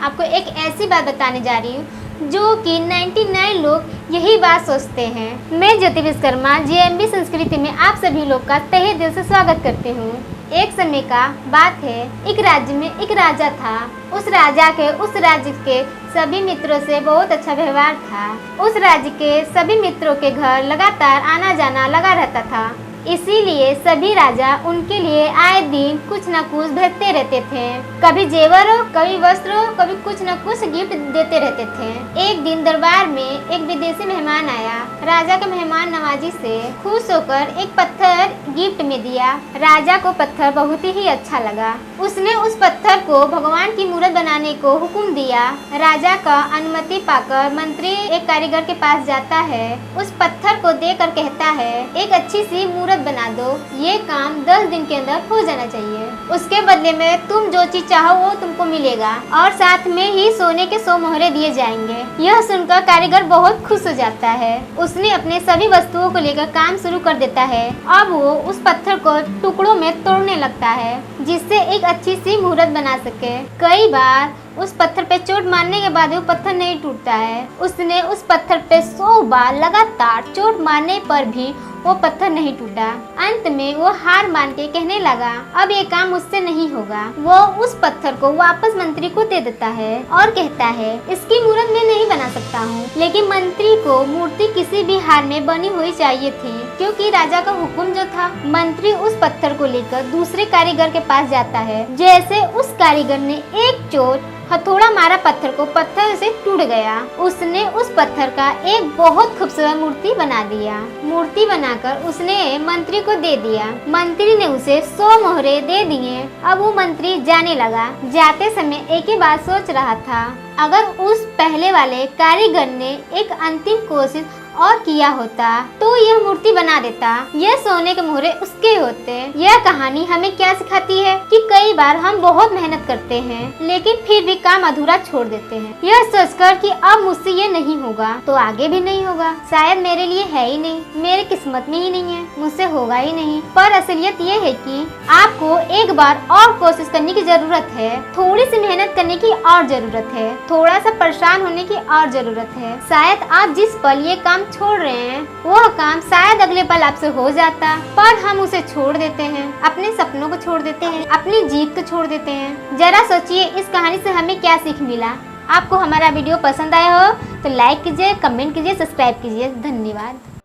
आपको एक ऐसी बात बताने जा रही हूँ जो कि 99 लोग यही बात सोचते हैं। मैं ज्योति विश्वकर्मा जेएमबी संस्कृति में आप सभी लोग का तहे दिल से स्वागत करती हूँ। एक समय का बात है, एक राज्य में एक राजा था। उस राज्य के सभी मित्रों से बहुत अच्छा व्यवहार था। उस राज्य के सभी मित्रों के घर लगातार आना जाना लगा रहता था, इसीलिए सभी राजा उनके लिए आए दिन कुछ न कुछ भेजते रहते थे। कभी जेवरों, कभी वस्त्रों, कभी कुछ न कुछ गिफ्ट देते रहते थे। एक दिन दरबार में एक विदेशी मेहमान आया। राजा के मेहमान नवाजी से खुश होकर एक पत्थर गिफ्ट में दिया। राजा को पत्थर बहुत ही अच्छा लगा। उसने उस पत्थर को भगवान की मूर्त बनाने को हुक्म दिया। राजा का अनुमति पाकर मंत्री एक कारीगर के पास जाता है। उस पत्थर को देकर कहता है, एक अच्छी सी मूर्त बना दो। ये काम 10 दिन के अंदर हो जाना चाहिए। उसके बदले में तुम जो चीज चाहो वो तुमको मिलेगा और साथ में ही सोने के 100 मोहरे दिए जाएंगे। यह सुनकर कारीगर बहुत खुश हो जाता है। उसने अपने सभी वस्तुओं को लेकर काम शुरू कर देता है। अब वो उस पत्थर को टुकड़ों में तोड़ने लगता है, जिससे एक अच्छी सी मूर्त बना सके। कई बार उस पत्थर पे चोट मारने के बाद वो पत्थर नहीं टूटता है। उसने उस पत्थर पे 100 बार लगातार चोट मारने पर भी वो पत्थर नहीं टूटा। अंत में वो हार मान के कहने लगा, अब ये काम मुझसे नहीं होगा। वो उस पत्थर को वापस मंत्री को दे देता है और कहता है, इसकी मूर्त मैं नहीं बना सकता हूँ। लेकिन मंत्री को मूर्ति किसी भी हार में बनी हुई चाहिए थी, क्योंकि राजा का हुक्म जो था। मंत्री उस पत्थर को लेकर दूसरे कारीगर के पास जाता है। जैसे उस कारीगर ने एक चोट हथौड़ा मारा पत्थर को, पत्थर से टूट गया। उसने उस पत्थर का एक बहुत खूबसूरत मूर्ति बना दिया। मूर्ति बनाकर उसने मंत्री को दे दिया। मंत्री ने उसे 100 मोहरे दे दिए। अब वो मंत्री जाने लगा। जाते समय एक ही बात सोच रहा था, अगर उस पहले वाले कारीगर ने एक अंतिम कोशिश और किया होता तो यह मूर्ति बना देता। यह सोने के मोहरे उसके होते। यह कहानी हमें क्या सिखाती है कि कई बार हम बहुत मेहनत करते हैं लेकिन फिर भी काम अधूरा छोड़ देते हैं, यह सोचकर कि अब मुझसे ये नहीं होगा तो आगे भी नहीं होगा, शायद मेरे लिए है ही नहीं, मेरे किस्मत में ही नहीं है, मुझसे होगा ही नहीं। पर असलियत ये है कि आपको एक बार और कोशिश करने की जरूरत है, थोड़ी सी मेहनत करने की और जरूरत है, थोड़ा सा परेशान होने की और जरूरत है। शायद आप जिस पल ये काम छोड़ रहे हैं वह काम शायद अगले पल आपसे हो जाता, पर हम उसे छोड़ देते हैं, अपने सपनों को छोड़ देते हैं, अपनी जीत को छोड़ देते हैं। जरा सोचिए इस कहानी से हमें क्या सीख मिला। आपको हमारा वीडियो पसंद आया हो तो लाइक कीजिए, कमेंट कीजिए, सब्सक्राइब कीजिए। धन्यवाद।